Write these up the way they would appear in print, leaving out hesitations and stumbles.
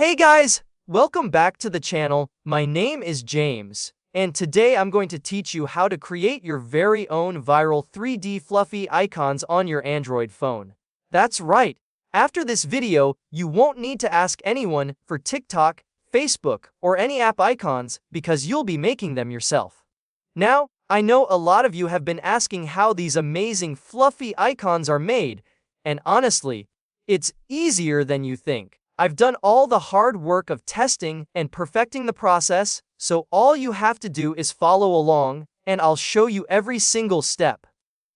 Hey guys, welcome back to the channel. My name is James, and today I'm going to teach you how to create your very own viral 3D fluffy icons on your Android phone. That's right. After this video, you won't need to ask anyone for TikTok, Facebook, or any app icons because you'll be making them yourself. Now, I know a lot of you have been asking how these amazing fluffy icons are made, and honestly, it's easier than you think. I've done all the hard work of testing and perfecting the process, so all you have to do is follow along, and I'll show you every single step.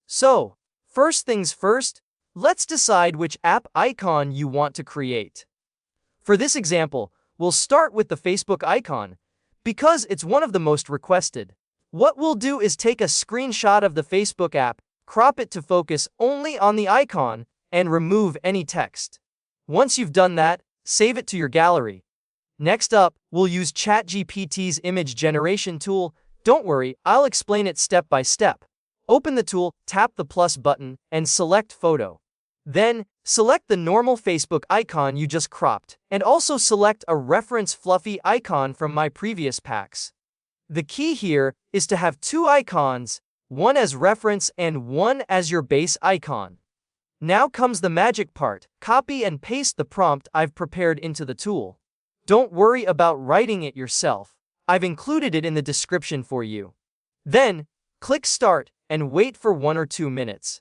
So, first things first, let's decide which app icon you want to create. For this example, we'll start with the Facebook icon, because it's one of the most requested. What we'll do is take a screenshot of the Facebook app, crop it to focus only on the icon, and remove any text. Once you've done that, save it to your gallery. Next up, we'll use ChatGPT's image generation tool. Don't worry, I'll explain it step by step. Open the tool, tap the plus button, and select Photo. Then, select the normal Facebook icon you just cropped, and also select a reference fluffy icon from my previous packs. The key here is to have two icons, one as reference and one as your base icon. Now comes the magic part. Copy and paste the prompt I've prepared into the tool. Don't worry about writing it yourself. I've included it in the description for you. Then, click Start and wait for 1 or 2 minutes.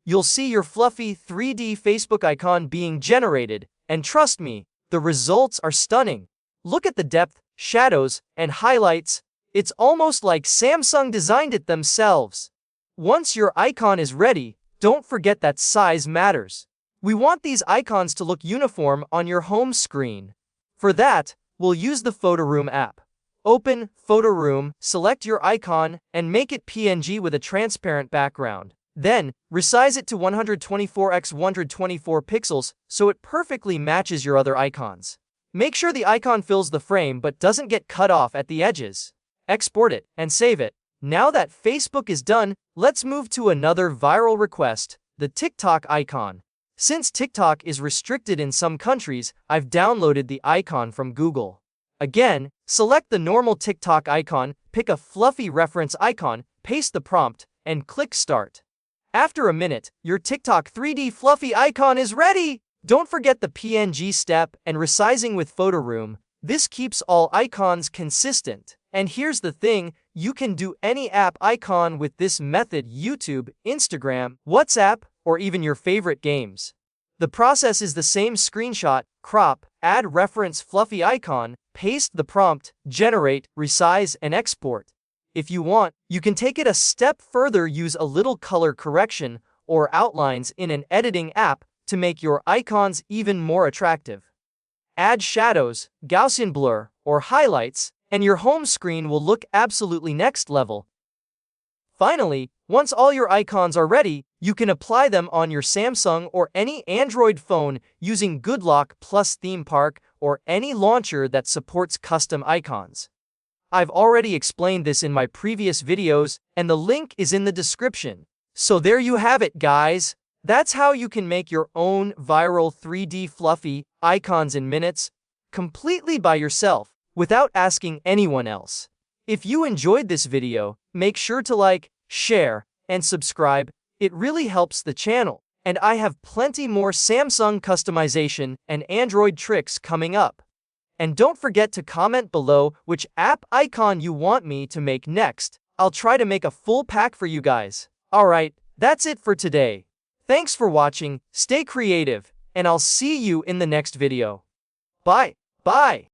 You'll see your fluffy 3D Facebook icon being generated, and trust me, the results are stunning. Look at the depth, shadows, and highlights. It's almost like Samsung designed it themselves. Once your icon is ready, don't forget that size matters. We want these icons to look uniform on your home screen. For that, we'll use the Photo Room app. Open Photo Room, select your icon, and make it PNG with a transparent background. Then, resize it to 124x124 pixels so it perfectly matches your other icons. Make sure the icon fills the frame but doesn't get cut off at the edges. Export it and save it. Now that Facebook is done, let's move to another viral request, the TikTok icon. Since TikTok is restricted in some countries, I've downloaded the icon from Google. Again, select the normal TikTok icon, pick a fluffy reference icon, paste the prompt, and click Start. After a minute, your TikTok 3D fluffy icon is ready! Don't forget the PNG step and resizing with Photo Room. This keeps all icons consistent. And here's the thing, you can do any app icon with this method: YouTube, Instagram, WhatsApp, or even your favorite games. The process is the same: screenshot, crop, add reference fluffy icon, paste the prompt, generate, resize, and export. If you want, you can take it a step further, use a little color correction or outlines in an editing app to make your icons even more attractive. Add shadows, Gaussian blur, or highlights, and your home screen will look absolutely next level. Finally, once all your icons are ready, you can apply them on your Samsung or any Android phone using GoodLock plus Theme Park or any launcher that supports custom icons. I've already explained this in my previous videos, and the link is in the description. So there you have it, guys. That's how you can make your own viral 3D fluffy icons in minutes, completely by yourself, without asking anyone else. If you enjoyed this video, make sure to like, share, and subscribe. It really helps the channel. And I have plenty more Samsung customization and Android tricks coming up. And don't forget to comment below which app icon you want me to make next. I'll try to make a full pack for you guys. Alright, that's it for today. Thanks for watching, stay creative, and I'll see you in the next video. Bye. Bye.